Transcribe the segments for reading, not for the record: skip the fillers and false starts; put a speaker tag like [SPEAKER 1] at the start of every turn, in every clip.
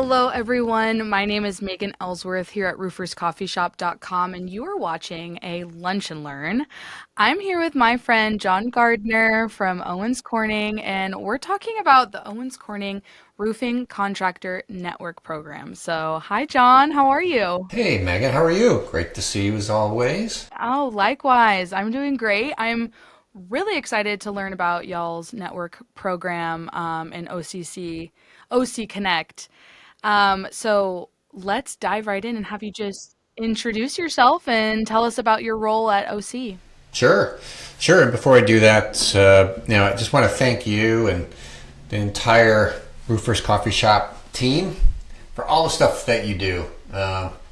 [SPEAKER 1] Hello, everyone. My name is Megan Ellsworth here at RoofersCoffeeShop.com, and you are watching a Lunch and Learn. I'm here with my friend John Gardner from Owens Corning, and we're talking about the Owens Corning Roofing Contractor Network Program. So, hi, John. How are you?
[SPEAKER 2] Hey Megan, how are you? Great to see you as always.
[SPEAKER 1] Oh, likewise. I'm doing great. I'm really excited to learn about y'all's network program and OC Connect. So let's dive right in and have you just introduce yourself and tell us about your role at OC.
[SPEAKER 2] Sure, sure. And before I do that, I just want to thank you and the entire Roofers Coffee Shop team for all the stuff that you do.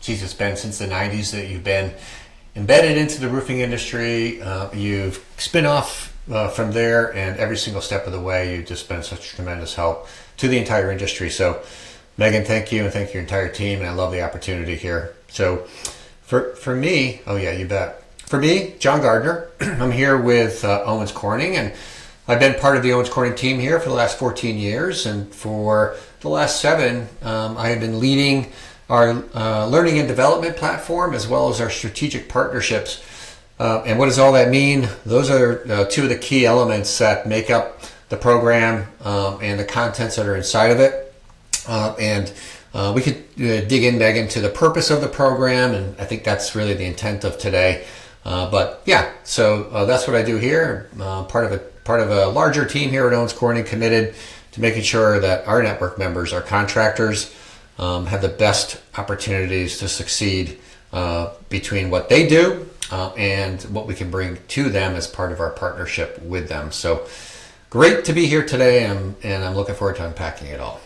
[SPEAKER 2] Geez, it's been since the '90s that you've been embedded into the roofing industry. You've spin off from there, and every single step of the way, you've just been such tremendous help to the entire industry. So, Megan, thank you, and thank your entire team. And I love the opportunity here. So, for me, oh yeah, you bet. For me, John Gardner, I'm here with Owens Corning, and I've been part of the Owens Corning team here for the last 14 years, and for the last seven, I have been leading our learning and development platform as well as our strategic partnerships. And what does all that mean? Those are two of the key elements that make up the program and the contents that are inside of it. And we could dig in, Megan, to the purpose of the program, and I think that's really the intent of today. But yeah, so that's what I do here. Part of a larger team here at Owens Corning, committed to making sure that our network members, our contractors, have the best opportunities to succeed between what they do and what we can bring to them as part of our partnership with them. So great to be here today, and I'm looking forward to unpacking it all.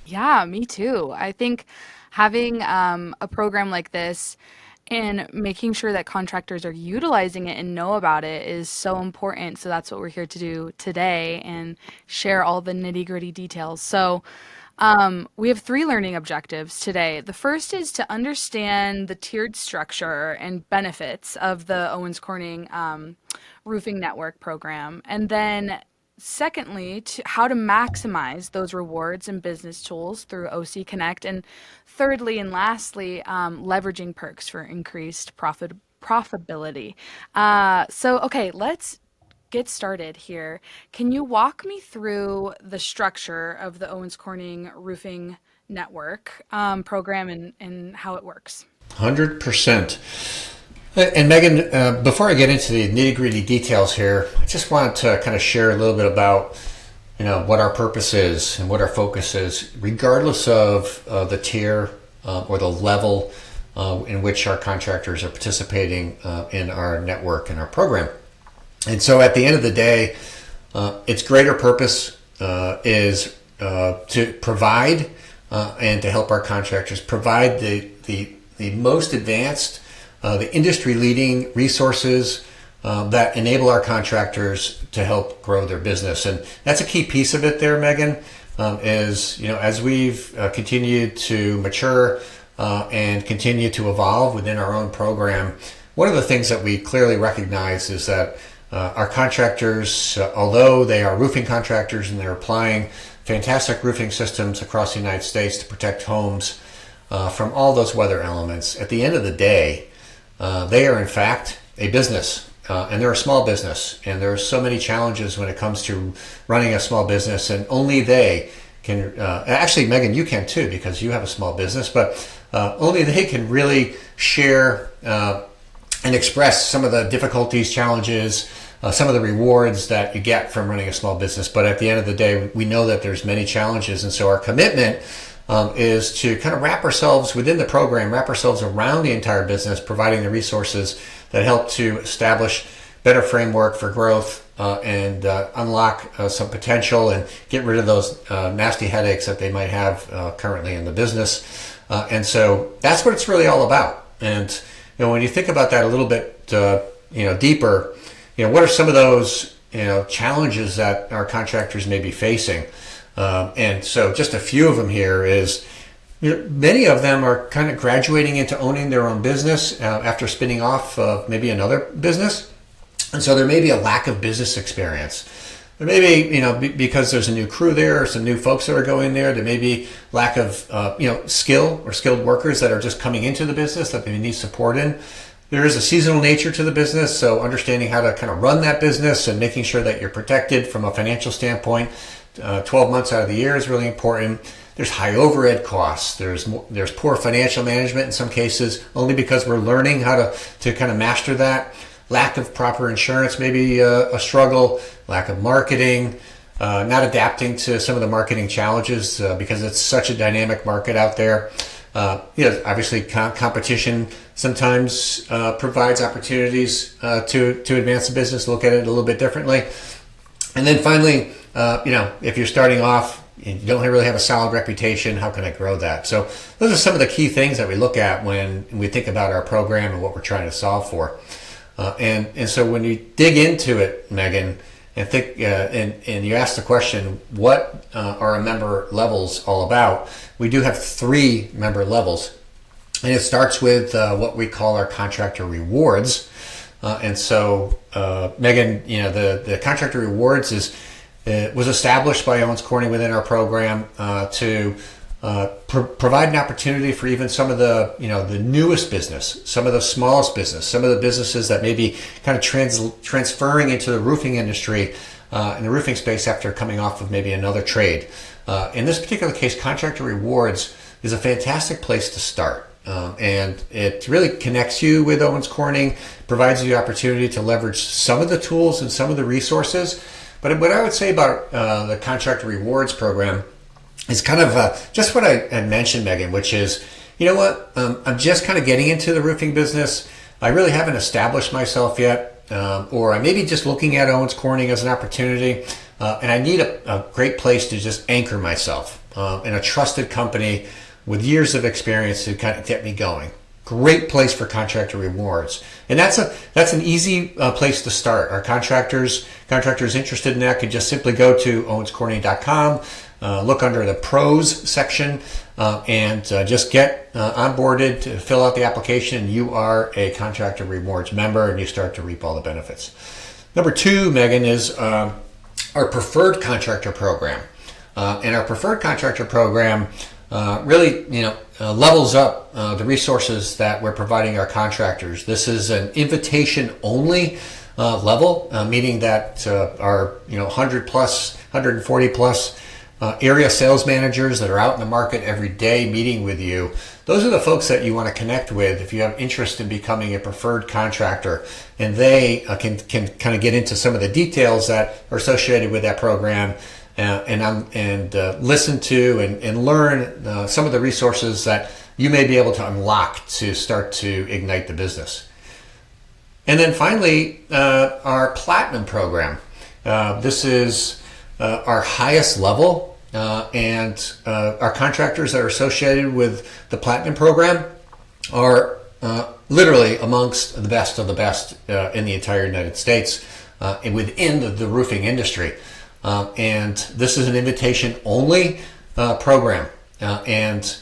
[SPEAKER 1] Yeah, me too. I think having a program like this and making sure that contractors are utilizing it and know about it is so important. So that's what we're here to do today and share all the nitty-gritty details. So we have three learning objectives today. The first is to understand the tiered structure and benefits of the Owens Corning Roofing Network program. And then secondly, to how to maximize those rewards and business tools through OC Connect. And thirdly and lastly, leveraging perks for increased profitability. Okay, let's get started here. Can you walk me through the structure of the Owens Corning Roofing Network program and how it works?
[SPEAKER 2] 100%. And Megan, before I get into the nitty gritty details here, I just wanted to kind of share a little bit about, what our purpose is and what our focus is, regardless of the tier or the level in which our contractors are participating in our network and our program. And so at the end of the day, its greater purpose is to provide and to help our contractors provide the most advanced, the industry-leading resources that enable our contractors to help grow their business. And that's a key piece of it there, Megan, as we've continued to mature and continue to evolve within our own program. One of the things that we clearly recognize is that our contractors, although they are roofing contractors and they're applying fantastic roofing systems across the United States to protect homes from all those weather elements, at the end of the day, they are in fact a business, and they're a small business, and there are so many challenges when it comes to running a small business, and only they can, actually Megan, you can too, because you have a small business, but only they can really share and express some of the difficulties, challenges, some of the rewards that you get from running a small business. But at the end of the day, we know that there's many challenges, and so our commitment is to kind of wrap ourselves within the program, wrap ourselves around the entire business, providing the resources that help to establish better framework for growth and unlock some potential and get rid of those nasty headaches that they might have currently in the business. And so that's what it's really all about. And when you think about that a little bit deeper, what are some of those challenges that our contractors may be facing? And so just a few of them here is, many of them are kind of graduating into owning their own business after spinning off maybe another business. And so there may be a lack of business experience. There may be, because there's a new crew there or some new folks that are going there, there may be lack of, skill or skilled workers that are just coming into the business that they need support in. There is a seasonal nature to the business, so understanding how to kind of run that business and making sure that you're protected from a financial standpoint 12 months out of the year is really important. There's high overhead costs. There's poor financial management in some cases, only because we're learning how to kind of master that. Lack of proper insurance may be a struggle. Lack of marketing, not adapting to some of the marketing challenges because it's such a dynamic market out there. Obviously competition sometimes provides opportunities to advance the business, look at it a little bit differently. And then finally, if you're starting off, you don't really have a solid reputation, how can I grow that? So those are some of the key things that we look at when we think about our program and what we're trying to solve for. And so when you dig into it, Megan, and think and you ask the question, what are our member levels all about? We do have 3 member levels, and it starts with what we call our contractor rewards. And so, Megan, the contractor rewards was established by Owens Corning within our program to provide an opportunity for even some of the the newest business, some of the smallest business, some of the businesses that may be kind of transferring into the roofing industry in the roofing space after coming off of maybe another trade. In this particular case, contractor rewards is a fantastic place to start. And it really connects you with Owens Corning, provides you the opportunity to leverage some of the tools and some of the resources. But what I would say about the contractor rewards program is kind of just what I mentioned, Megan, which is, I'm just kind of getting into the roofing business. I really haven't established myself yet, or I may be just looking at Owens Corning as an opportunity, and I need a great place to just anchor myself in a trusted company with years of experience to kind of get me going. Great place for contractor rewards. And that's an easy place to start. Our contractors interested in that could just simply go to owenscorning.com, look under the pros section, and just get onboarded to fill out the application. You are a contractor rewards member and you start to reap all the benefits. Number 2, Megan, is our preferred contractor program. And our preferred contractor program really, levels up the resources that we're providing our contractors. This is an invitation-only level, meaning that our 100 plus, 140 plus area sales managers that are out in the market every day meeting with you, those are the folks that you want to connect with if you have interest in becoming a preferred contractor, and they can kind of get into some of the details that are associated with that program. And listen to and learn some of the resources that you may be able to unlock to start to ignite the business. And then finally, our Platinum program. This is our highest level, and our contractors that are associated with the Platinum program are literally amongst the best of the best in the entire United States and within the roofing industry. And this is an invitation-only program. And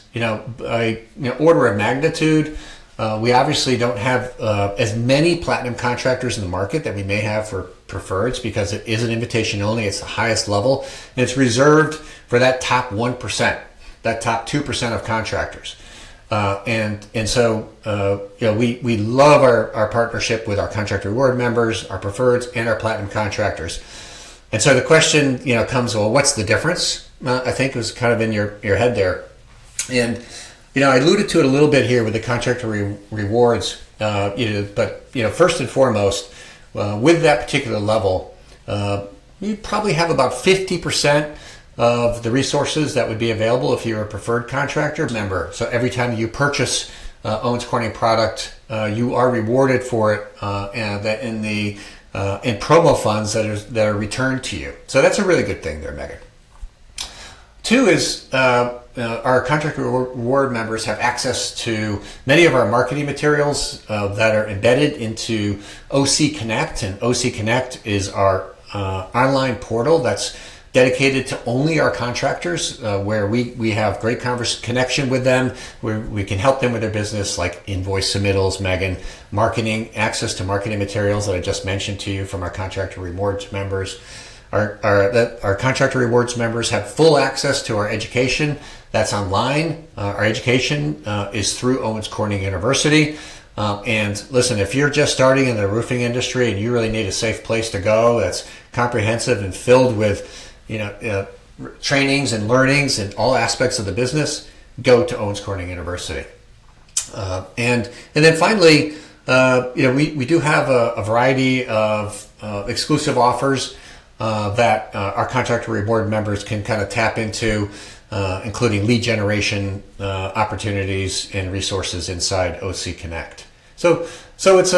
[SPEAKER 2] by order of magnitude, we obviously don't have as many platinum contractors in the market that we may have for preferreds, because it is an invitation-only. It's the highest level, and it's reserved for that top 1%, that top 2% of contractors. And so we love our partnership with our contractor reward members, our preferreds, and our platinum contractors. And so the question, comes, well, what's the difference? I think it was kind of in your head there. And, I alluded to it a little bit here with the contractor rewards, but first and foremost, with that particular level, you probably have about 50% of the resources that would be available if you're a preferred contractor member. So every time you purchase Owens Corning product, you are rewarded for it in promo funds that are returned to you. So that's a really good thing there, Megan. 2 is our contractor reward members have access to many of our marketing materials that are embedded into OC Connect, and OC Connect is our online portal that's dedicated to only our contractors, where we have great connection with them, where we can help them with their business, like invoice submittals, Megan, marketing, access to marketing materials that I just mentioned to you from our contractor rewards members. that our Contractor Rewards members have full access to our education. That's online. Our education is through Owens Corning University. And listen, if you're just starting in the roofing industry and you really need a safe place to go that's comprehensive and filled with, trainings and learnings in all aspects of the business, go to Owens Corning University. And then finally, we do have a variety of exclusive offers that our Contractor Reward members can kind of tap into, including lead generation opportunities and resources inside OC Connect. So it's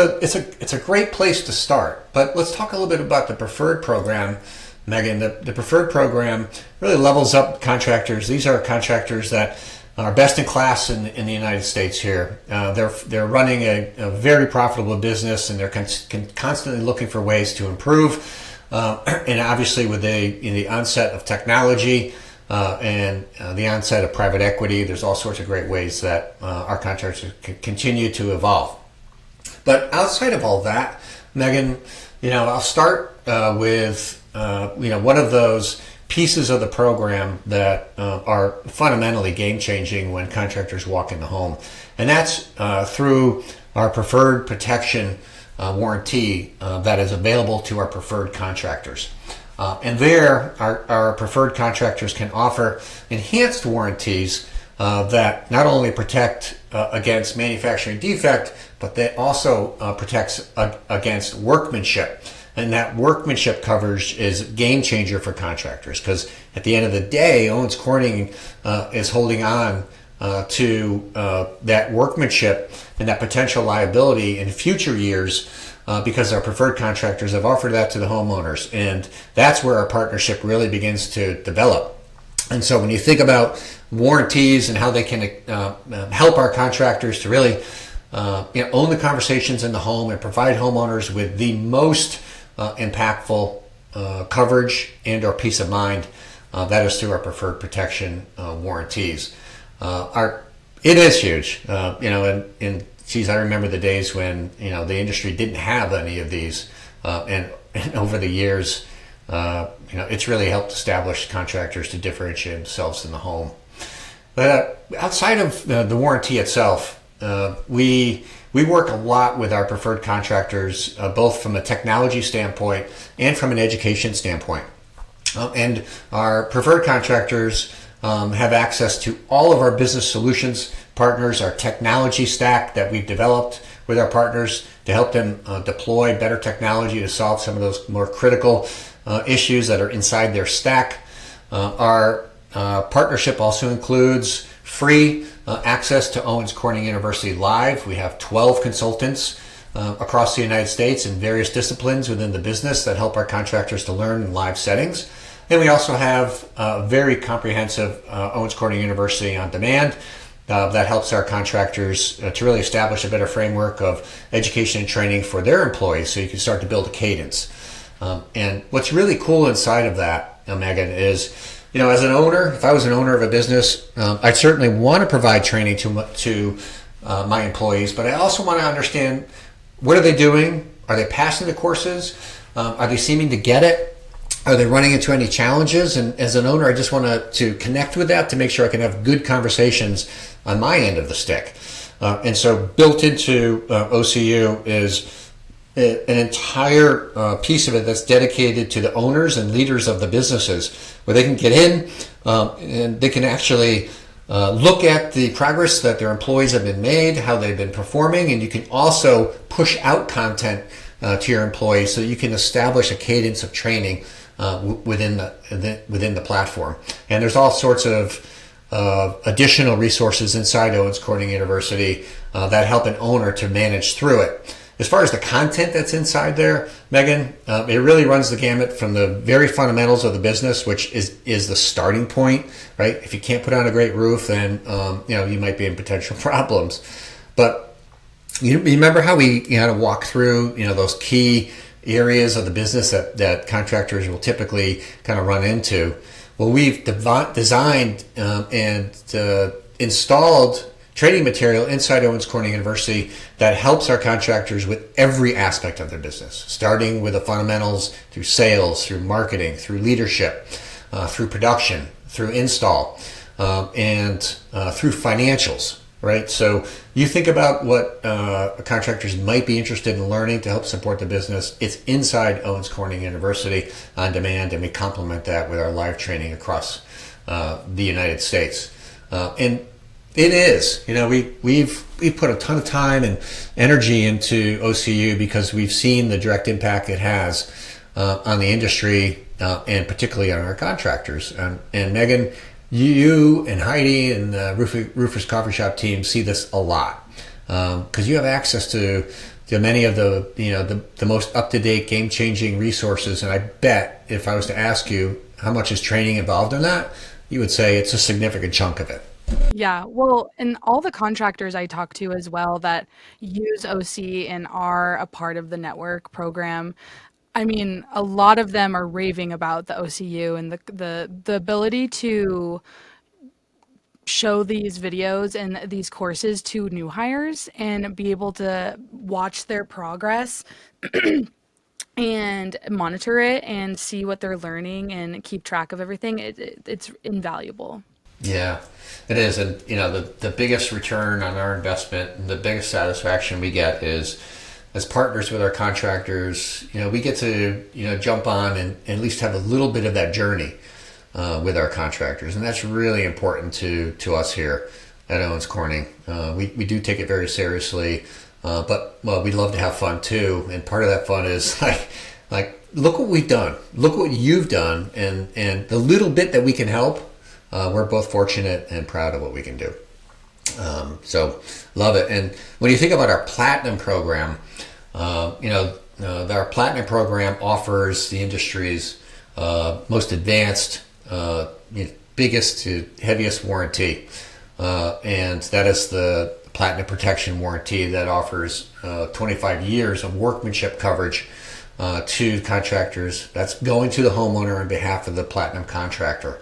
[SPEAKER 2] a great place to start. But let's talk a little bit about the preferred program, Megan. The preferred program really levels up contractors. These are contractors that are best in class in the United States here. They're running a very profitable business, and they're constantly looking for ways to improve. And obviously, with the onset of technology and the onset of private equity, there's all sorts of great ways that our contractors can continue to evolve. But outside of all that, Megan, I'll start with one of those pieces of the program that are fundamentally game-changing when contractors walk in the home. And that's through our preferred protection warranty that is available to our preferred contractors. And there, our preferred contractors can offer enhanced warranties that not only protect against manufacturing defect, but that also protects against workmanship. And that workmanship coverage is a game changer for contractors, because at the end of the day, Owens Corning is holding on to that workmanship and that potential liability in future years because our preferred contractors have offered that to the homeowners. And that's where our partnership really begins to develop. And so when you think about warranties and how they can help our contractors to really own the conversations in the home and provide homeowners with the most impactful coverage and or peace of mind, that is through our preferred protection warranties. It is huge, and geez, I remember the days when the industry didn't have any of these, and over the years, it's really helped establish contractors to differentiate themselves in the home. But outside of the warranty itself, we work a lot with our preferred contractors, both from a technology standpoint and from an education standpoint. And our preferred contractors have access to all of our business solutions partners, our technology stack that we've developed with our partners to help them deploy better technology to solve some of those more critical issues that are inside their stack. Our partnership also includes free access to Owens Corning University Live. We have 12 consultants across the United States in various disciplines within the business that help our contractors to learn in live settings. And we also have a very comprehensive Owens Corning University on demand that helps our contractors to really establish a better framework of education and training for their employees, so you can start to build a cadence. And what's really cool inside of that, Megan, is as an owner, if I was an owner of a business, I'd certainly want to provide training to my employees, but I also want to understand, what are they doing? Are they passing the courses? Are they seeming to get it? Are they running into any challenges? And as an owner, I just want to connect with that to make sure I can have good conversations on my end of the stick. And so built into OCU is an entire piece of it that's dedicated to the owners and leaders of the businesses, where they can get in and they can actually look at the progress that their employees have been made, how they've been performing, and you can also push out content to your employees so that you can establish a cadence of training within the platform. And there's all sorts of additional resources inside Owens Corning University that help an owner to manage through it. As far as the content that's inside there, Megan, it really runs the gamut from the very fundamentals of the business, which is the starting point, right? If you can't put on a great roof, then you might be in potential problems. But you remember how we had to walk through those key areas of the business that contractors will typically kind of run into? Well, we've designed and installed training material inside Owens Corning University that helps our contractors with every aspect of their business, starting with the fundamentals through sales, through marketing, through leadership, through production, through install, and through financials. Right, so you think about what contractors might be interested in learning to help support the business. It's inside Owens Corning University on demand, and we complement that with our live training across the United States. And it is, we've put a ton of time and energy into OCU because we've seen the direct impact it has on the industry and particularly on our contractors. And Megan, you and Heidi and the Roofers Coffee Shop team see this a lot because you have access to many of the most up-to-date, game-changing resources. And I bet if I was to ask you how much is training involved in that, you would say it's a significant chunk of it.
[SPEAKER 1] Yeah, well, and all the contractors I talk to as well that use OC and are a part of the network program, I mean, a lot of them are raving about the OCU and the ability to show these videos and these courses to new hires and be able to watch their progress and monitor it and see what they're learning and keep track of everything. It's invaluable.
[SPEAKER 2] Yeah, it is. And, the biggest return on our investment and the biggest satisfaction we get is as partners with our contractors, we get to, jump on and at least have a little bit of that journey with our contractors. And that's really important to us here at Owens Corning. We do take it very seriously, but we love to have fun too. And part of that fun is like look what we've done. Look what you've done. And the little bit that we can help, we're both fortunate and proud of what we can do. So love it. And when you think about our platinum program, our platinum program offers the industry's most advanced, biggest to heaviest warranty. And that is the Platinum Protection Warranty that offers 25 years of workmanship coverage to contractors. That's going to the homeowner on behalf of the platinum contractor.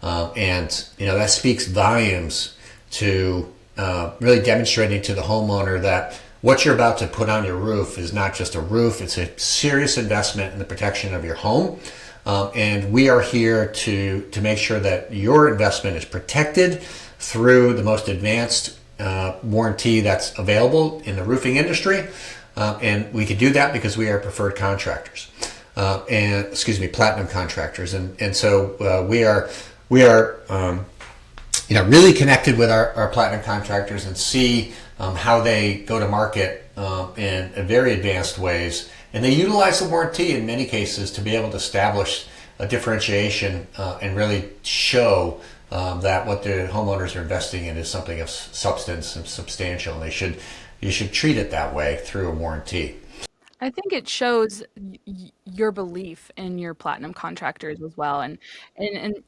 [SPEAKER 2] And that speaks volumes to really demonstrating to the homeowner that what you're about to put on your roof is not just a roof, it's a serious investment in the protection of your home. And we are here to make sure that your investment is protected through the most advanced warranty that's available in the roofing industry. And we can do that because we are preferred contractors, platinum contractors. And so we are really connected with our platinum contractors and see how they go to market in very advanced ways. And they utilize the warranty in many cases to be able to establish a differentiation and really show that what the homeowners are investing in is something of substance and substantial. And you should treat it that way through a warranty.
[SPEAKER 1] I think it shows your belief in your platinum contractors as well, and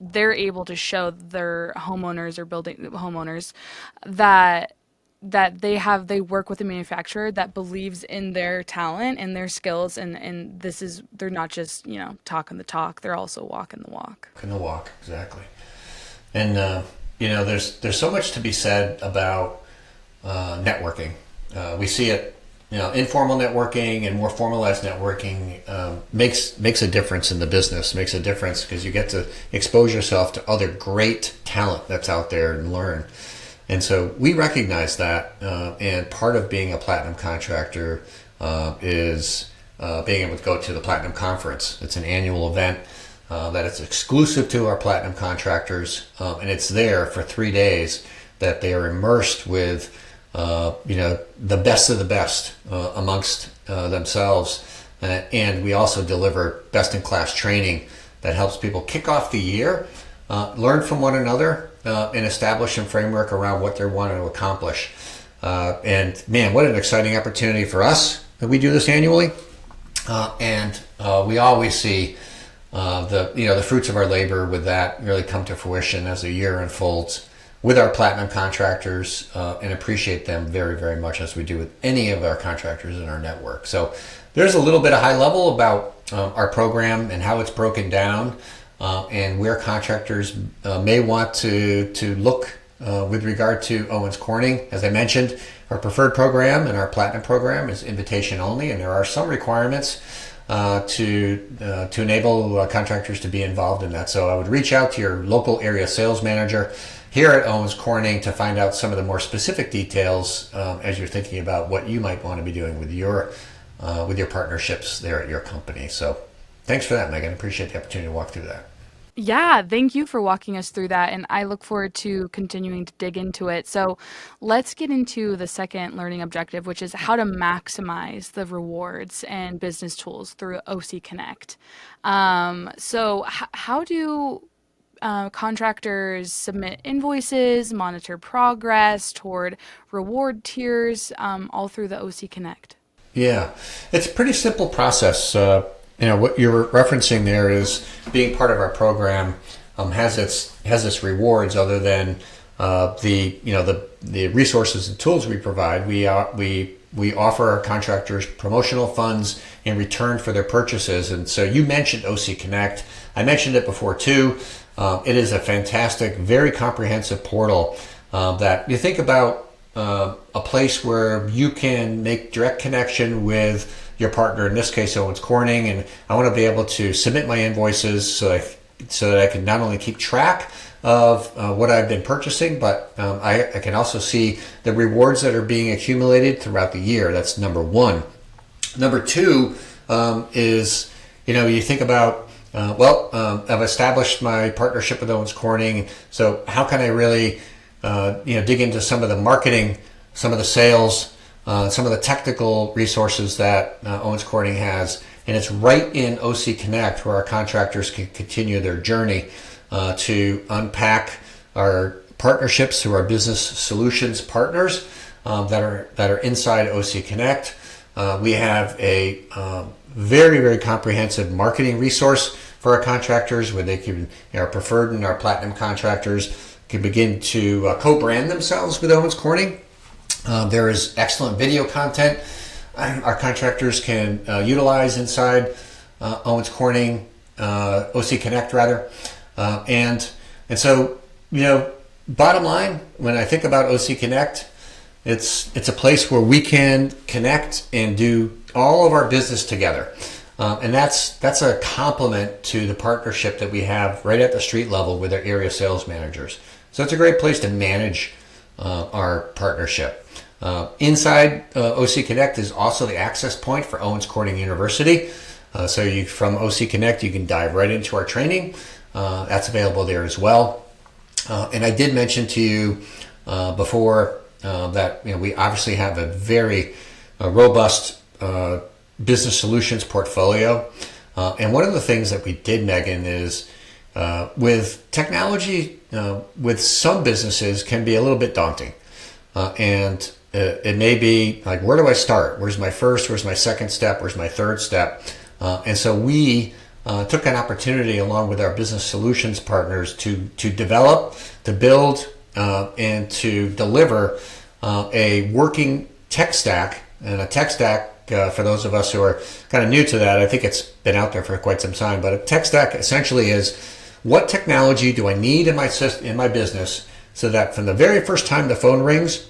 [SPEAKER 1] they're able to show their homeowners or building homeowners that they work with a manufacturer that believes in their talent and their skills, and they're not just talking the talk, they're also walking the walk.
[SPEAKER 2] Walking the walk, exactly. And there's so much to be said about networking. We see it. Informal networking and more formalized networking makes a difference in the business, makes a difference because you get to expose yourself to other great talent that's out there and learn. And so we recognize that, and part of being a platinum contractor is being able to go to the Platinum Conference. It's an annual event that is exclusive to our platinum contractors, and it's there for 3 days that they are immersed with the best of the best amongst themselves. And we also deliver best-in-class training that helps people kick off the year, learn from one another, and establish a framework around what they're wanting to accomplish. And man, what an exciting opportunity for us that we do this annually. And we always see the fruits of our labor with that really come to fruition as the year unfolds with our platinum contractors, and appreciate them very, very much as we do with any of our contractors in our network. So there's a little bit of high level about our program and how it's broken down, and where contractors may want to look with regard to Owens Corning. As I mentioned, our preferred program and our platinum program is invitation only, and there are some requirements to enable contractors to be involved in that. So I would reach out to your local area sales manager here at Owens Corning to find out some of the more specific details as you're thinking about what you might want to be doing with your partnerships there at your company. So thanks for that, Megan. Appreciate the opportunity to walk through that.
[SPEAKER 1] Yeah, thank you for walking us through that. And I look forward to continuing to dig into it. So let's get into the second learning objective, which is how to maximize the rewards and business tools through OC Connect. How do contractors submit invoices, monitor progress toward reward tiers, all through the OC Connect?
[SPEAKER 2] Yeah, it's a pretty simple process. What you're referencing there is being part of our program has its rewards other than the resources and tools we provide. We offer our contractors promotional funds in return for their purchases. And so you mentioned OC Connect. I mentioned it before too. It is a fantastic, very comprehensive portal that you think about a place where you can make direct connection with your partner, in this case Owens Corning, and I want to be able to submit my invoices so that I can not only keep track of what I've been purchasing, but I can also see the rewards that are being accumulated throughout the year. That's number one. Number two is, you think about, I've established my partnership with Owens Corning, so how can I really dig into some of the marketing, some of the sales, some of the technical resources that Owens Corning has, and it's right in OC Connect where our contractors can continue their journey to unpack our partnerships through our business solutions partners that are inside OC Connect. We have a very, very comprehensive marketing resource for our contractors where they can, our preferred and our platinum contractors can begin to co-brand themselves with Owens Corning. There is excellent video content our contractors can utilize inside Owens Corning, OC Connect rather. And so, bottom line, when I think about OC Connect, it's a place where we can connect and do all of our business together. And that's a complement to the partnership that we have right at the street level with our area sales managers. So it's a great place to manage our partnership. Inside OC Connect is also the access point for Owens Corning University. So from OC Connect, you can dive right into our training. That's available there as well. And I did mention to you before that we obviously have a very robust business solutions portfolio. And one of the things that we did, Megan, is with technology, with some businesses can be a little bit daunting. And it may be like, where do I start? Where's my first? Where's my second step? Where's my third step? And so we took an opportunity along with our business solutions partners to develop, to build, and to deliver a working tech stack. And a tech stack, for those of us who are kind of new to that, I think it's been out there for quite some time, but a tech stack essentially is what technology do I need in my business so that from the very first time the phone rings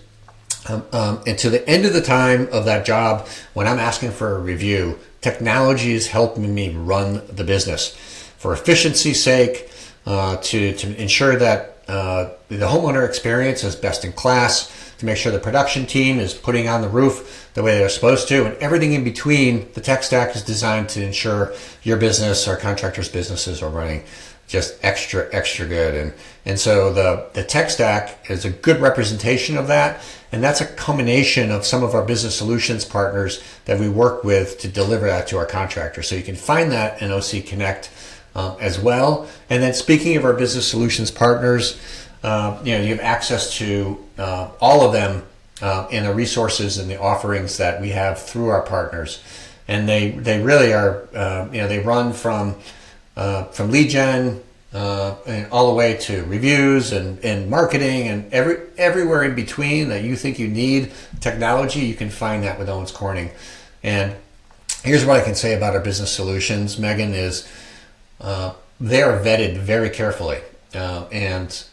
[SPEAKER 2] and to the end of the time of that job, when I'm asking for a review, technology is helping me run the business for efficiency's sake, to ensure that the homeowner experience is best in class, to make sure the production team is putting on the roof the way they're supposed to, and everything in between. The tech stack is designed to ensure your business, our contractors' businesses are running just extra good. And so the tech stack is a good representation of that. And that's a combination of some of our business solutions partners that we work with to deliver that to our contractors. So you can find that in OC Connect as well. And then speaking of our business solutions partners, you have access to all of them in the resources and the offerings that we have through our partners. And they really are, they run from lead gen and all the way to reviews and marketing and everywhere in between that you think you need technology, you can find that with Owens Corning. And here's what I can say about our business solutions, Megan, is they are vetted very carefully. And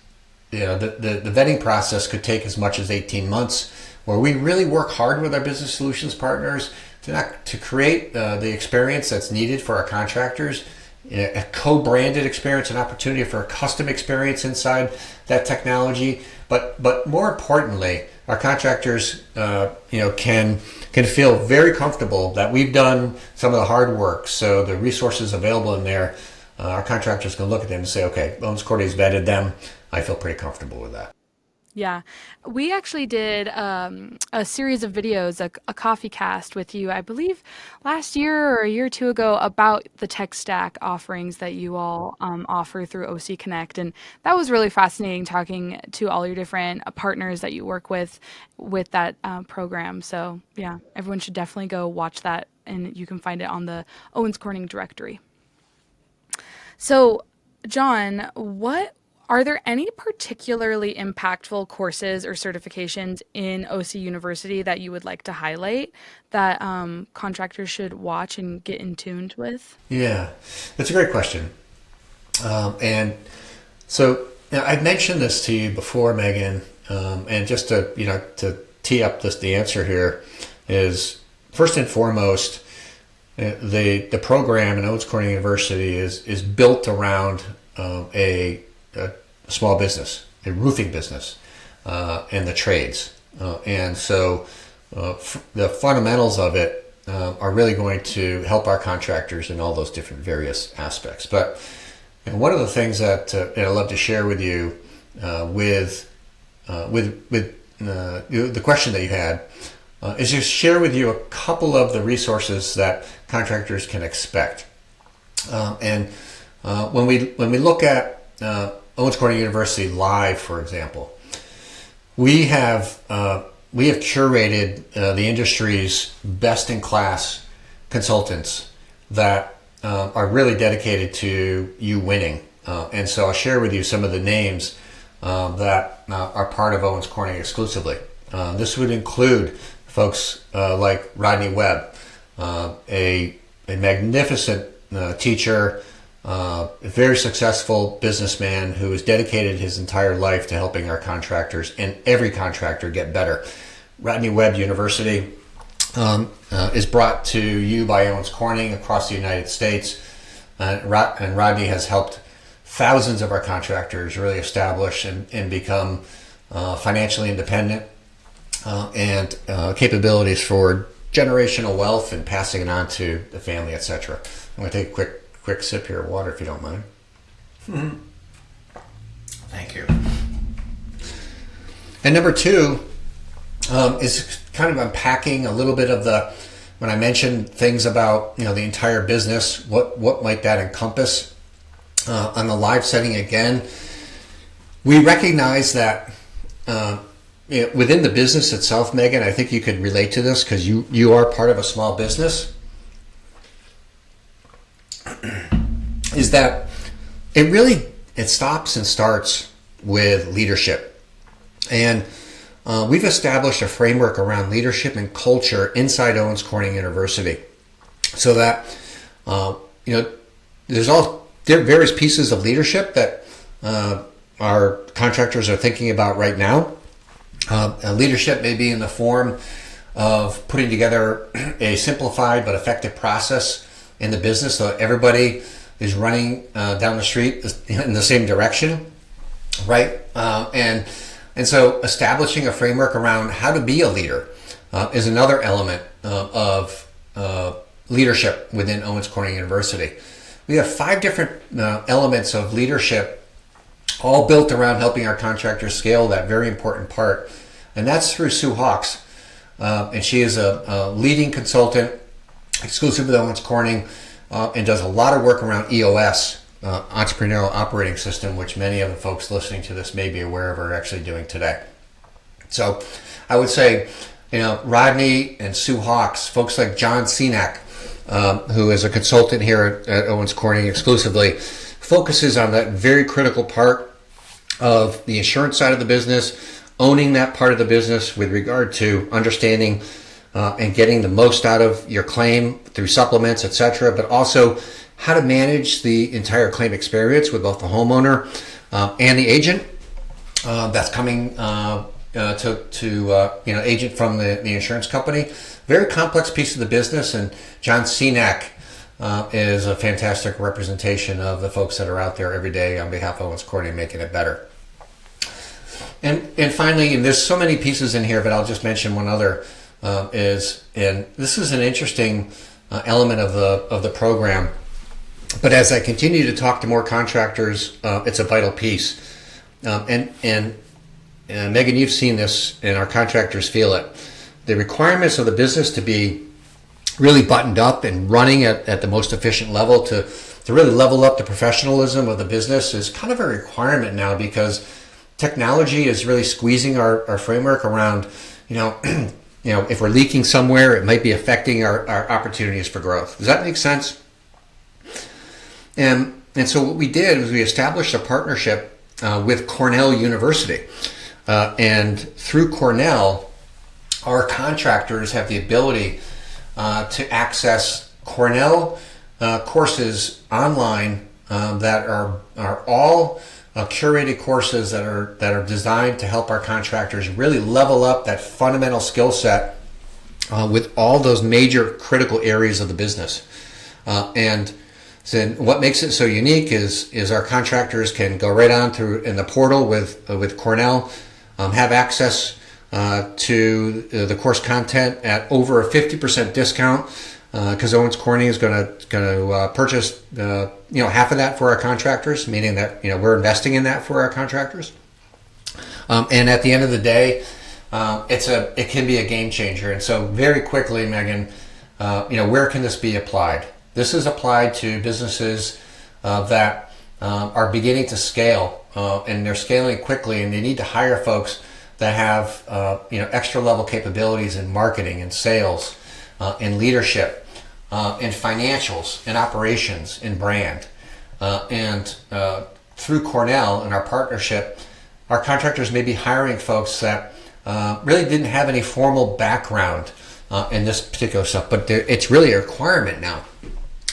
[SPEAKER 2] the vetting process could take as much as 18 months, where we really work hard with our business solutions partners to create the experience that's needed for our contractors, a co-branded experience, an opportunity for a custom experience inside that technology. But more importantly, our contractors can feel very comfortable that we've done some of the hard work. So the resources available in there, our contractors can look at them and say, okay, Owens Corning's vetted them. I feel pretty comfortable with that.
[SPEAKER 1] Yeah, we actually did a series of videos, a coffee cast with you, I believe last year or a year or two ago, about the tech stack offerings that you all offer through OC Connect. And that was really fascinating talking to all your different partners that you work with that program. So yeah, everyone should definitely go watch that, and you can find it on the Owens Corning directory. So, John, what are there any particularly impactful courses or certifications in OC University that you would like to highlight that contractors should watch and get in tuned with?
[SPEAKER 2] Yeah, that's a great question. And so I've mentioned this to you before, Megan, and just to tee up the answer here is, first and foremost, the program in Owens Corning University is built around a small business, a roofing business, and the trades. And so the fundamentals of it are really going to help our contractors in all those different various aspects. But one of the things that I'd love to share with you with the question that you had is just share with you a couple of the resources that contractors can expect. And when we look at Owens Corning University Live, for example, we have curated the industry's best-in-class consultants that are really dedicated to you winning. And so I'll share with you some of the names that are part of Owens Corning exclusively. This would include folks like Rodney Webb, a magnificent teacher, a very successful businessman who has dedicated his entire life to helping our contractors and every contractor get better. Rodney Webb University is brought to you by Owens Corning across the United States, and Rodney has helped thousands of our contractors really establish and become financially independent and capabilities for generational wealth and passing it on to the family, etc. I'm going to take a quick sip here of water if you don't mind. Thank you. And number two is kind of unpacking a little bit of when I mentioned things about the entire business, what might that encompass? On the live setting again, we recognize that within the business itself, Megan, I think you could relate to this because you are part of a small business, is that it stops and starts with leadership. And we've established a framework around leadership and culture inside Owens Corning University so that there's various pieces of leadership that our contractors are thinking about right now. Leadership may be in the form of putting together a simplified but effective process in the business so that everybody is running down the street in the same direction, right? And so establishing a framework around how to be a leader is another element of leadership within Owens Corning University. We have 5 different elements of leadership, all built around helping our contractors scale that very important part. And that's through Sue Hawks. And she is a leading consultant, exclusive with Owens Corning, and does a lot of work around EOS, Entrepreneurial Operating System, which many of the folks listening to this may be aware of or are actually doing today. So I would say, Rodney and Sue Hawks, folks like John Cenac, who is a consultant here at Owens Corning exclusively, focuses on that very critical part of the insurance side of the business, owning that part of the business with regard to understanding and getting the most out of your claim through supplements, etc., but also how to manage the entire claim experience with both the homeowner and the agent. that's coming agent from the insurance company. Very complex piece of the business, and John Cenac is a fantastic representation of the folks that are out there every day on behalf of Owens Corning making it better. And finally, and there's so many pieces in here, but I'll just mention one other, and this is an interesting element of the program. But as I continue to talk to more contractors, it's a vital piece. And Megan, you've seen this, and our contractors feel it. The requirements of the business to be really buttoned up and running at the most efficient level to really level up the professionalism of the business is kind of a requirement now, because technology is really squeezing our framework around, if we're leaking somewhere, it might be affecting our opportunities for growth. Does that make sense? And so what we did was we established a partnership with Cornell University. And through Cornell, our contractors have the ability to access Cornell courses online that are all curated courses that are designed to help our contractors really level up that fundamental skill set with all those major critical areas of the business. And so what makes it so unique is our contractors can go right on through in the portal with Cornell, have access to the course content at over a 50% discount, because Owens Corning is going to purchase half of that for our contractors, meaning that we're investing in that for our contractors. And at the end of the day, it can be a game changer. And so very quickly, Megan, where can this be applied? This is applied to businesses that are beginning to scale, and they're scaling quickly, and they need to hire folks that have extra level capabilities in marketing and sales, in leadership, in financials, in operations, in brand, and through Cornell and our partnership, our contractors may be hiring folks that really didn't have any formal background in this particular stuff, but it's really a requirement now.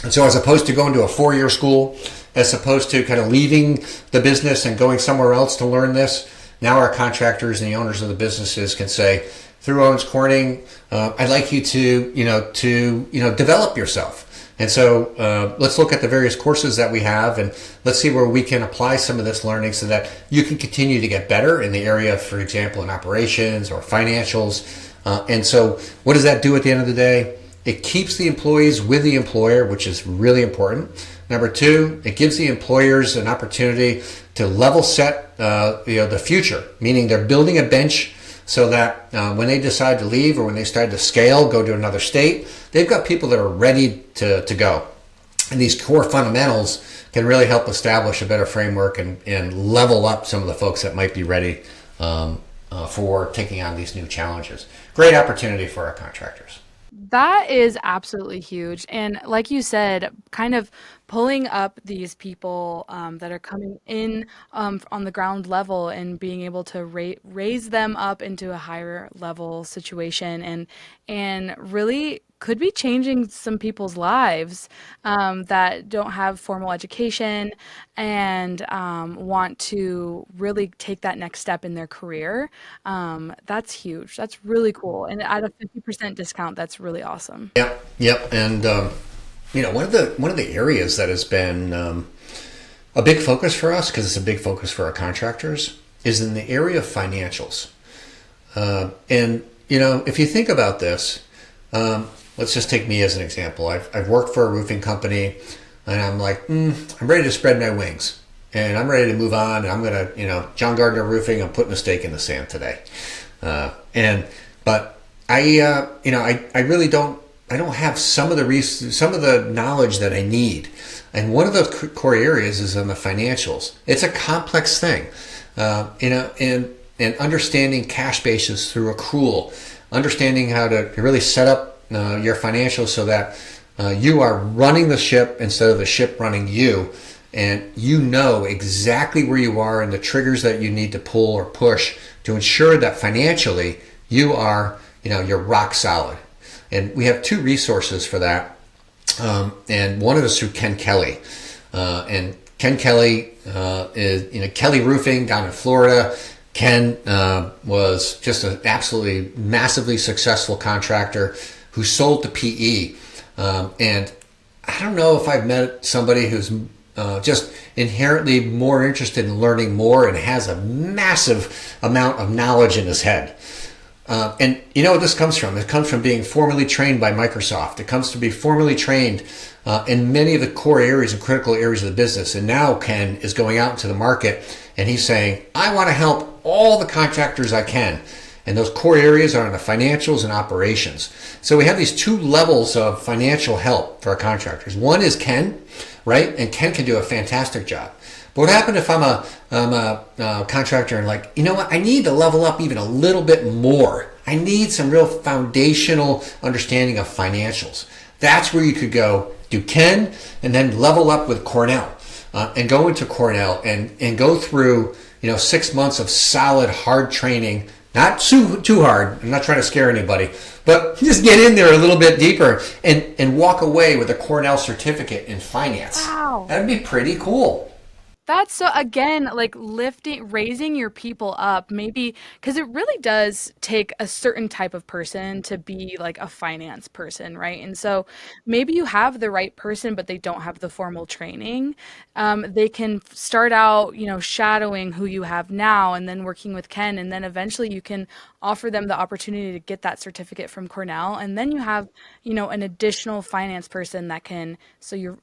[SPEAKER 2] And so as opposed to going to a 4-year school, as opposed to kind of leaving the business and going somewhere else to learn this, now our contractors and the owners of the businesses can say, through Owens Corning, I'd like you to develop yourself. And so let's look at the various courses that we have, and let's see where we can apply some of this learning so that you can continue to get better in the area, for example, in operations or financials. And so what does that do at the end of the day? It keeps the employees with the employer, which is really important. Number two, it gives the employers an opportunity to level set the future, meaning they're building a bench so that when they decide to leave or when they start to scale, go to another state, they've got people that are ready to go. And these core fundamentals can really help establish a better framework and level up some of the folks that might be ready for taking on these new challenges. Great opportunity for our contractors.
[SPEAKER 1] That is absolutely huge. And like you said, kind of pulling up these people that are coming in on the ground level and being able to raise them up into a higher level situation and really could be changing some people's lives that don't have formal education and want to really take that next step in their career. That's huge. That's really cool. And at a 50% discount, that's really awesome.
[SPEAKER 2] Yep. And one of the areas that has been a big focus for us, because it's a big focus for our contractors, is in the area of financials. And if you think about this, let's just take me as an example. I've worked for a roofing company, and I'm like, I'm ready to spread my wings, and I'm ready to move on. And I'm gonna, John Gardner Roofing, I'm putting a stake in the sand today. But I really don't. I don't have some of the knowledge that I need. And one of the core areas is on the financials. It's a complex thing, and understanding cash basis through accrual, understanding how to really set up your financials so that you are running the ship instead of the ship running you, and you know exactly where you are and the triggers that you need to pull or push to ensure that financially you are, you're rock solid. And we have two resources for that, and one of us through Ken Kelly, and Ken Kelly is Kelly Roofing down in Florida. Ken was just an absolutely massively successful contractor who sold to PE. And I don't know if I've met somebody who's just inherently more interested in learning more and has a massive amount of knowledge in his head. And you know what this comes from? It comes from being formally trained by Microsoft. It comes to be formally trained in many of the core areas and critical areas of the business. And now Ken is going out into the market and he's saying, I want to help all the contractors I can. And those core areas are in the financials and operations. So we have these two levels of financial help for our contractors. One is Ken, right? And Ken can do a fantastic job. But what happened if I'm a contractor and like, you know what, I need to level up even a little bit more. I need some real foundational understanding of financials. That's where you could go do Ken and then level up with Cornell and go into Cornell and go through, 6 months of solid, hard training. Not too hard. I'm not trying to scare anybody, but just get in there a little bit deeper and walk away with a Cornell certificate in finance.
[SPEAKER 1] Wow.
[SPEAKER 2] That'd be pretty cool.
[SPEAKER 1] That's so, again, like raising your people up, maybe, because it really does take a certain type of person to be like a finance person, right? And so maybe you have the right person, but they don't have the formal training. They can start out, shadowing who you have now and then working with Ken. And then eventually you can offer them the opportunity to get that certificate from Cornell. And then you have, an additional finance person that can, so your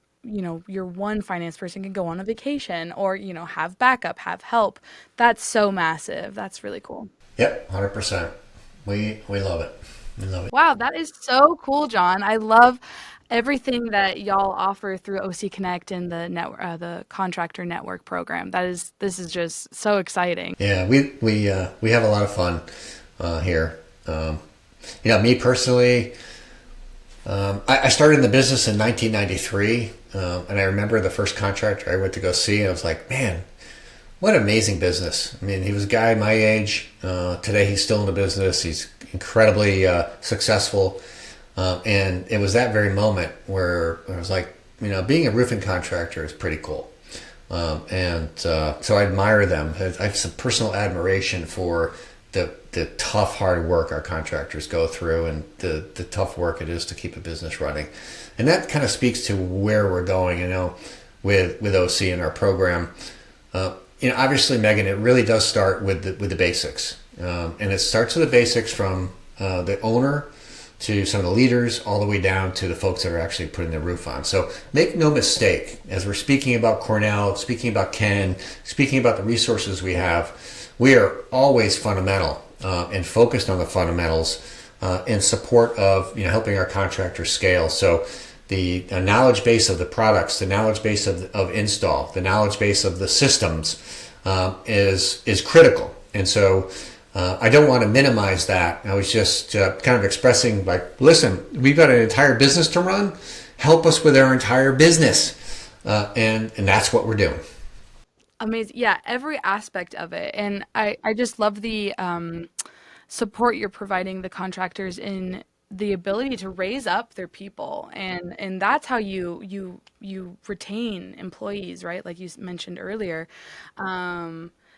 [SPEAKER 1] one finance person can go on a vacation or, have backup, have help. That's so massive. That's really cool.
[SPEAKER 2] Yep, 100%. We love it. We love it.
[SPEAKER 1] Wow, that is so cool, John. I love everything that y'all offer through OC Connect and the Contractor Network program. This is just so exciting.
[SPEAKER 2] Yeah, we have a lot of fun here. Me personally, I started in the business in 1993, and I remember the first contractor I went to go see, and I was like, man, what an amazing business. I mean, he was a guy my age. Today he's still in the business. He's incredibly successful. And it was that very moment where I was like, being a roofing contractor is pretty cool. So I admire them. I have some personal admiration for the tough, hard work our contractors go through and the tough work it is to keep a business running. And that kind of speaks to where we're going, with OC and our program. Obviously, Megan, it really does start with the basics. And it starts with the basics from the owner to some of the leaders all the way down to the folks that are actually putting their roof on. So make no mistake, as we're speaking about Cornell, speaking about Ken, speaking about the resources we have, we are always fundamental and focused on the fundamentals in support of helping our contractors scale. So the knowledge base of the products, the knowledge base of install, the knowledge base of the systems is critical. And so I don't want to minimize that. I was just kind of expressing like, listen, we've got an entire business to run. Help us with our entire business. And that's what we're doing.
[SPEAKER 1] Amazing. Yeah, every aspect of it. And I just love the support you're providing the contractors in the ability to raise up their people. And that's how you retain employees, right? Like you mentioned earlier.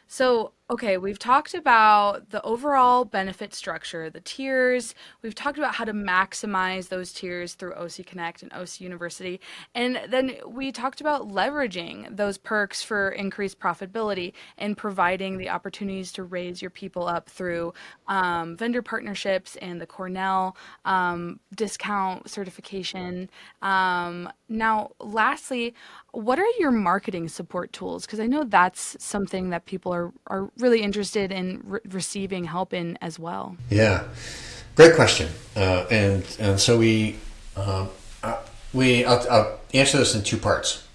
[SPEAKER 1] So, okay, we've talked about the overall benefit structure, the tiers. We've talked about how to maximize those tiers through OC Connect and OC University. And then we talked about leveraging those perks for increased profitability and providing the opportunities to raise your people up through vendor partnerships and the Cornell discount certification. Now, lastly, what are your marketing support tools? Because I know that's something that people are really interested in receiving help in as well.
[SPEAKER 2] Yeah, great question. And so I'll answer this in two parts.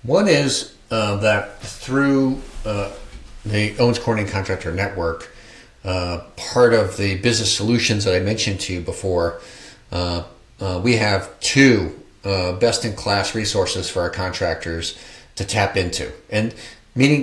[SPEAKER 2] One is that through the Owens Corning Contractor Network, part of the business solutions that I mentioned to you before, we have two best-in-class resources for our contractors to tap into. And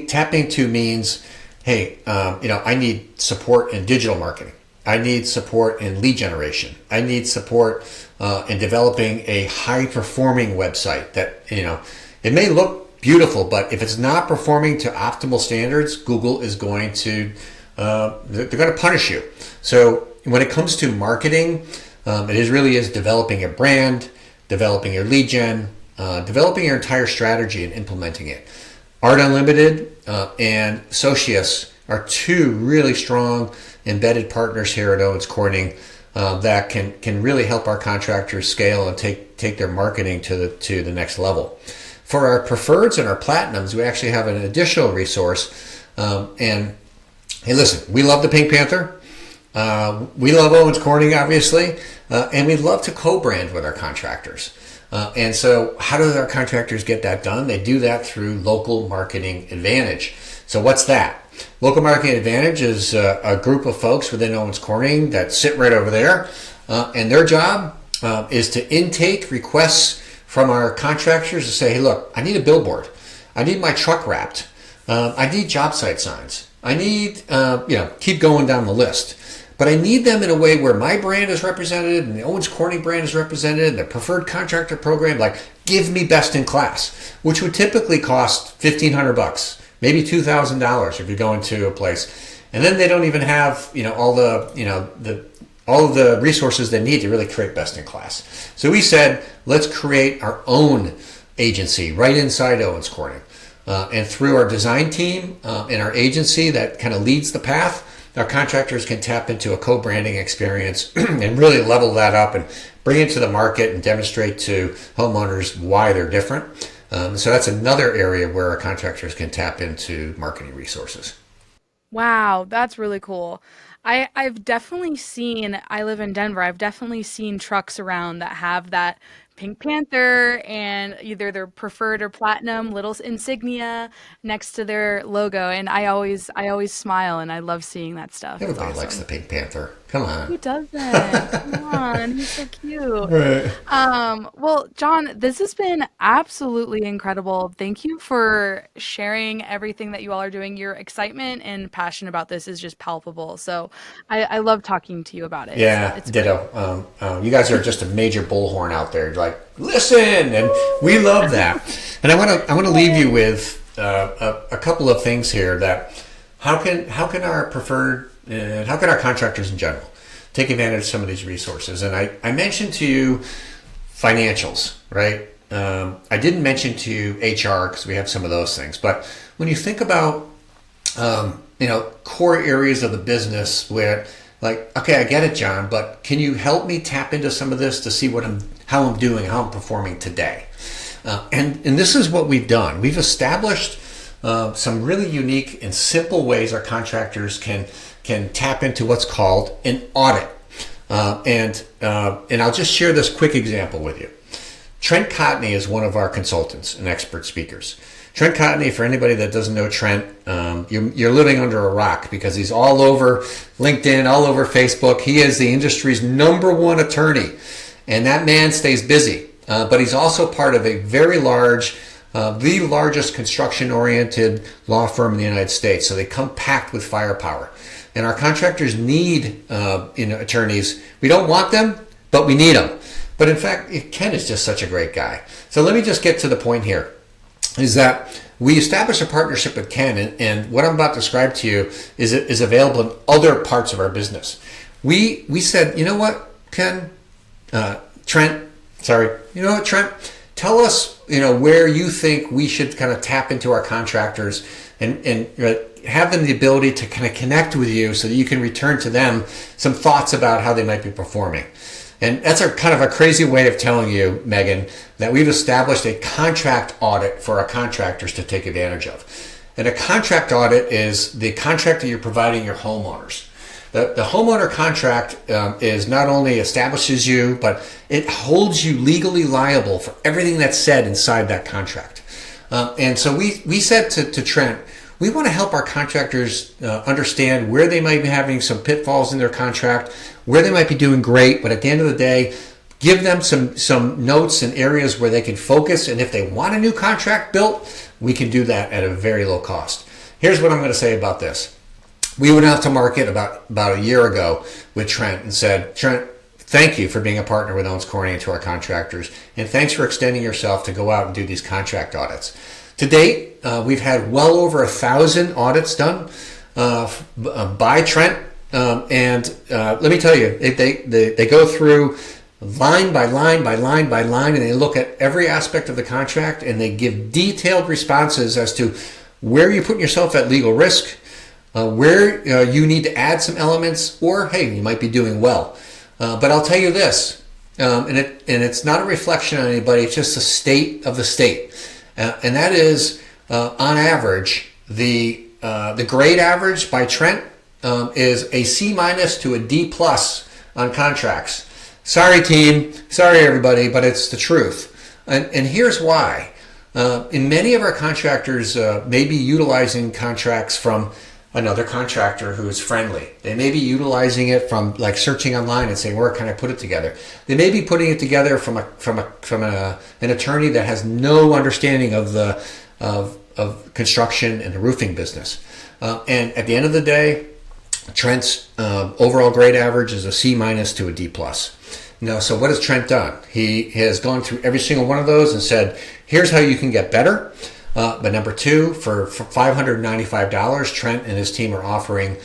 [SPEAKER 2] tap into means, hey, I need support in digital marketing. I need support in lead generation. I need support in developing a high-performing website that, it may look beautiful, but if it's not performing to optimal standards, Google is going to they're going to punish you. So when it comes to marketing, really is developing a brand, developing your lead gen, developing your entire strategy and implementing it. Art Unlimited and Socius are two really strong embedded partners here at Owens Corning that can really help our contractors scale and take their marketing to the next level. For our preferreds and our platinums, we actually have an additional resource. And hey, listen, we love the Pink Panther. We love Owens Corning, obviously, and we love to co-brand with our contractors. And so how do our contractors get that done? They do that through Local Marketing Advantage. So what's that? Local Marketing Advantage is a group of folks within Owens Corning that sit right over there. And their job is to intake requests from our contractors to say, hey, look, I need a billboard. I need my truck wrapped. I need job site signs. I need, keep going down the list. But I need them in a way where my brand is represented and the Owens Corning brand is represented and the preferred contractor program, like give me best in class, which would typically cost $1,500, maybe $2,000 if you're going to a place. And then they don't even have, all of the resources they need to really create best in class. So we said, let's create our own agency right inside Owens Corning. And through our design team and our agency that kind of leads the path, our contractors can tap into a co-branding experience and really level that up and bring it to the market and demonstrate to homeowners why they're different. So that's another area where our contractors can tap into marketing resources.
[SPEAKER 1] Wow, that's really cool. I've definitely seen, I live in Denver, I've definitely seen trucks around that have that Pink Panther and either their preferred or platinum little insignia next to their logo. And I always smile and I love seeing that stuff. It's
[SPEAKER 2] Everybody likes the
[SPEAKER 1] awesome.
[SPEAKER 2] Pink Panther. Come on.
[SPEAKER 1] Who doesn't? Come on, he's so cute.
[SPEAKER 2] Right.
[SPEAKER 1] Well, John, this has been absolutely incredible. Thank you for sharing everything that you all are doing. Your excitement and passion about this is just palpable. So I love talking to you about it. It's
[SPEAKER 2] Yeah,
[SPEAKER 1] it's great.
[SPEAKER 2] ditto. You guys are just a major bullhorn out there. Like, listen, and we love that. And I want to leave you with a couple of things here that how can our preferred how can our contractors in general take advantage of some of these resources? And I mentioned to you financials, right? I didn't mention to you HR because we have some of those things. But when you think about core areas of the business where, like, okay, I get it, John, but can you help me tap into some of this to see how I'm doing, how I'm performing today? And this is what we've done. We've established some really unique and simple ways our contractors can tap into what's called an audit. And I'll just share this quick example with you. Trent Cotney is one of our consultants and expert speakers. Trent Cotney, for anybody that doesn't know Trent, you're living under a rock because he's all over LinkedIn, all over Facebook. He is the industry's #1 attorney, and that man stays busy. But he's also part of a very large, the largest construction-oriented law firm in the United States. So they come packed with firepower. And our contractors need attorneys. We don't want them, but we need them. But in fact, Ken is just such a great guy. So let me just get to the point here, is that we established a partnership with Ken, and what I'm about to describe to you is available in other parts of our business. We said, you know what, Ken, Trent, tell us, where you think we should kind of tap into our contractors and have them the ability to kind of connect with you so that you can return to them some thoughts about how they might be performing. And that's a kind of a crazy way of telling you, Megan, that we've established a contract audit for our contractors to take advantage of. And a contract audit is the contract that you're providing your homeowners. The homeowner contract is not only establishes you, but it holds you legally liable for everything that's said inside that contract. And so we said to Trent, we want to help our contractors understand where they might be having some pitfalls in their contract, where they might be doing great, but at the end of the day, give them some notes and areas where they can focus. And if they want a new contract built, we can do that at a very low cost. Here's what I'm going to say about this. We went out to market about a year ago with Trent and said, Trent, thank you for being a partner with Owens Corning and to our contractors. And thanks for extending yourself to go out and do these contract audits. To date, we've had well over 1,000 audits done. by Trent. And let me tell you, they go through line by line by line by line, and they look at every aspect of the contract, and they give detailed responses as to where you're putting yourself at legal risk, where you need to add some elements, or hey, you might be doing well. But I'll tell you this, and it's not a reflection on anybody, it's just the state of the state. And that is, on average, the grade average by Trent is a C- to a D+ on contracts. Sorry, team. Sorry, everybody, but it's the truth. And here's why. In many of our contractors may be utilizing contracts from another contractor who is friendly. They may be utilizing it from like searching online and saying, where can I put it together? They may be putting it together from an attorney that has no understanding of construction and the roofing business. And at the end of the day, Trent's overall grade average is a C- to a D+. Now, so what has Trent done? He has gone through every single one of those and said, here's how you can get better. But number two, for $595, Trent and his team are offering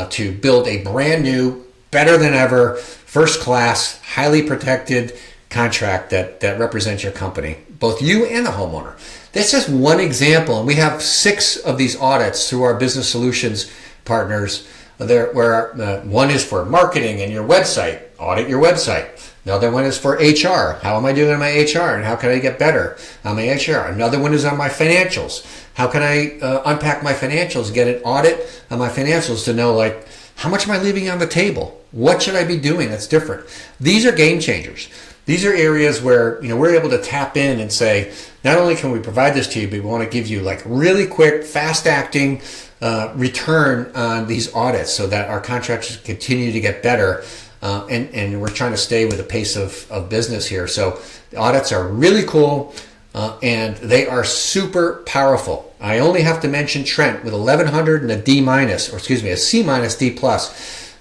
[SPEAKER 2] to build a brand new, better than ever, first class, highly protected contract that represents your company, both you and the homeowner. That's just one example, and we have 6 of these audits through our business solutions partners. Where one is for marketing and your website, audit your website. Another one is for HR. How am I doing on my HR and how can I get better on my HR? Another one is on my financials. How can I unpack my financials, get an audit on my financials to know like how much am I leaving on the table? What should I be doing that's different? These are game changers. These are areas where we're able to tap in and say, not only can we provide this to you, but we want to give you like really quick, fast acting return on these audits so that our contractors continue to get better. And we're trying to stay with the pace of business here. So the audits are really cool and they are super powerful. I only have to mention Trent with 1100 and a D-, a C- D+.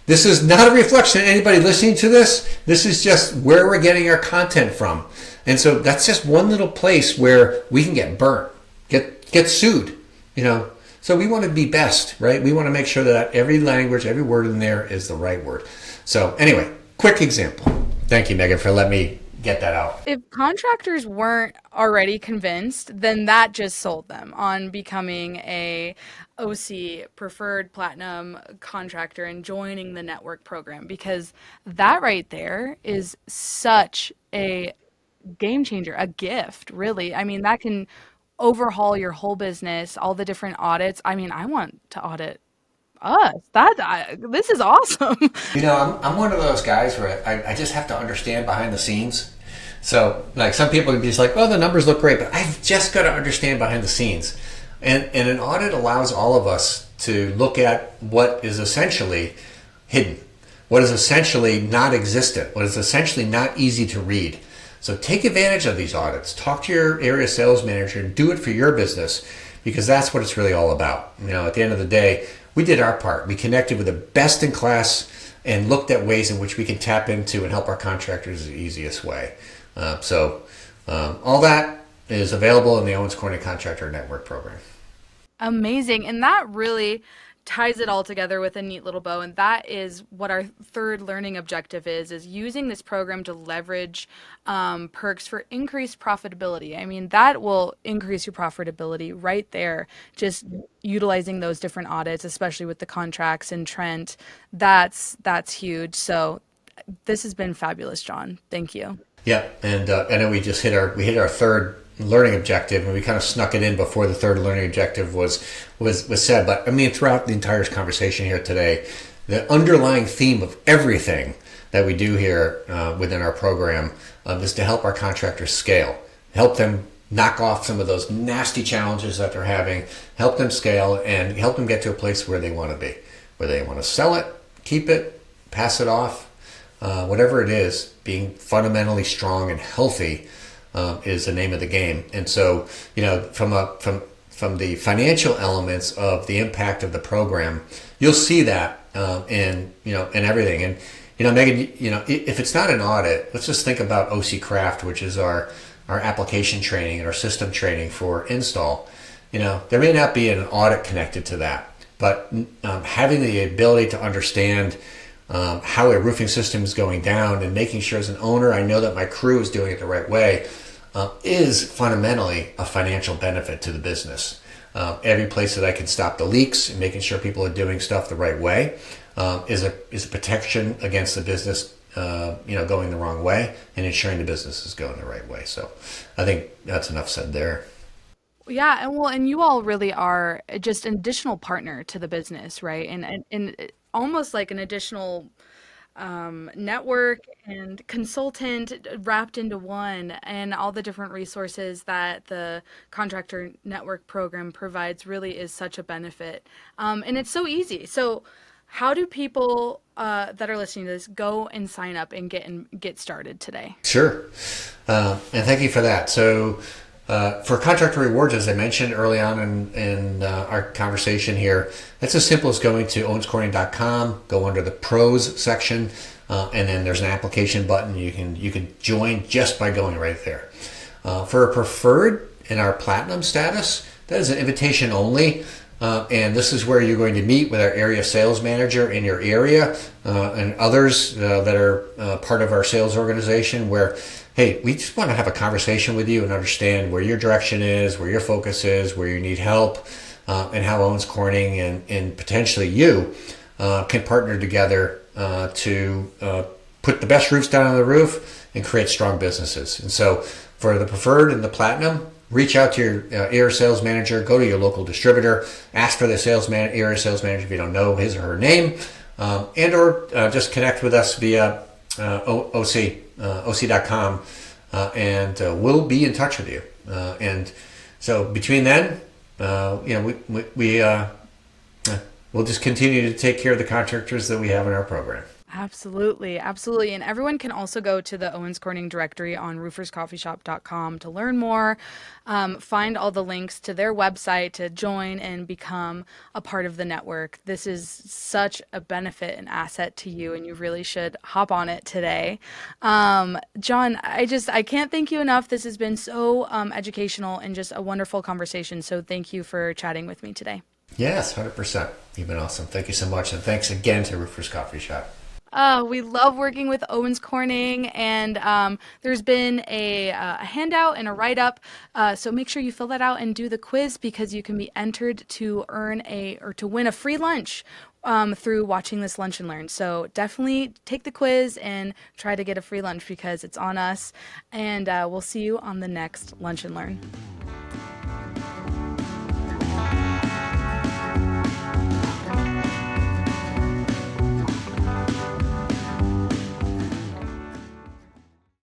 [SPEAKER 2] This is not a reflection of anybody listening to this. This is just where we're getting our content from. And so that's just one little place where we can get burnt, get sued, So we want to be best, right? We want to make sure that every language, every word in there is the right word. So anyway, quick example. Thank you, Megan, for letting me get that out.
[SPEAKER 1] If contractors weren't already convinced, then that just sold them on becoming a OC preferred platinum contractor and joining the network program, because that right there is such a game changer, a gift, really. I mean, that can overhaul your whole business, all the different audits. I mean, I want to audit us. This is awesome.
[SPEAKER 2] I'm one of those guys where I just have to understand behind the scenes. So, like some people can be just like, "Oh, the numbers look great," but I've just got to understand behind the scenes. And an audit allows all of us to look at what is essentially hidden, what is essentially not existent, what is essentially not easy to read. So take advantage of these audits. Talk to your area sales manager and do it for your business, because that's what it's really all about. At the end of the day, we did our part. We connected with the best in class and looked at ways in which we can tap into and help our contractors the easiest way. All that is available in the Owens Corning Contractor Network program.
[SPEAKER 1] Amazing. And that really ties it all together with a neat little bow. And that is what our third learning objective is using this program to leverage perks for increased profitability. I mean, that will increase your profitability right there. Just utilizing those different audits, especially with the contracts and Trent, that's huge. So this has been fabulous, John. Thank you.
[SPEAKER 2] Yeah, and I know we just hit our third learning objective, and we kind of snuck it in before the third learning objective was said. But I mean, throughout the entire conversation here today, the underlying theme of everything that we do here within our program is to help our contractors scale, help them knock off some of those nasty challenges that they're having, help them scale, and help them get to a place where they want to be, where they want to sell it, keep it, pass it off, whatever it is. Being fundamentally strong and healthy is the name of the game. And so, from the financial elements of the impact of the program, you'll see that in everything. And Megan, if it's not an audit, let's just think about OC Craft, which is our application training and our system training for install. There may not be an audit connected to that, but having the ability to understand how a roofing system is going down and making sure as an owner I know that my crew is doing it the right way is fundamentally a financial benefit to the business. Every place that I can stop the leaks and making sure people are doing stuff the right way is a protection against the business going the wrong way and ensuring the business is going the right way. So I think that's enough said there.
[SPEAKER 1] Yeah, and well, and you all really are just an additional partner to the business, right? And almost like an additional network and consultant wrapped into one, and all the different resources that the contractor network program provides really is such a benefit. And it's so easy. So, how do people that are listening to this go and sign up and get started today?
[SPEAKER 2] Sure. And thank you for that. So, for contractor rewards, as I mentioned early on in our conversation here, it's as simple as going to owenscorning.com, go under the pros section, and then there's an application button. You can join just by going right there. For a preferred in our platinum status, that is an invitation only. And this is where you're going to meet with our area sales manager in your area and others that are part of our sales organization where, hey, we just want to have a conversation with you and understand where your direction is, where your focus is, where you need help, and how Owens Corning and potentially you can partner together to put the best roofs down on the roof and create strong businesses. And so for the preferred and the platinum, reach out to your area sales manager, go to your local distributor, ask for the area sales manager if you don't know his or her name, and or just connect with us via oc.com, and we'll be in touch with you. And so between then, we'll just continue to take care of the contractors that we have in our program.
[SPEAKER 1] Absolutely, absolutely. And everyone can also go to the Owens Corning directory on rooferscoffeeshop.com to learn more, find all the links to their website to join and become a part of the network. This is such a benefit and asset to you, and you really should hop on it today. John, I can't thank you enough. This has been so educational and just a wonderful conversation. So thank you for chatting with me today.
[SPEAKER 2] Yes, 100%. You've been awesome. Thank you so much. And thanks again to Roofers Coffee Shop.
[SPEAKER 1] We love working with Owens Corning, and there's been a handout and a write-up. So make sure you fill that out and do the quiz because you can be entered to to win a free lunch through watching this Lunch and Learn. So definitely take the quiz and try to get a free lunch because it's on us. And we'll see you on the next Lunch and Learn.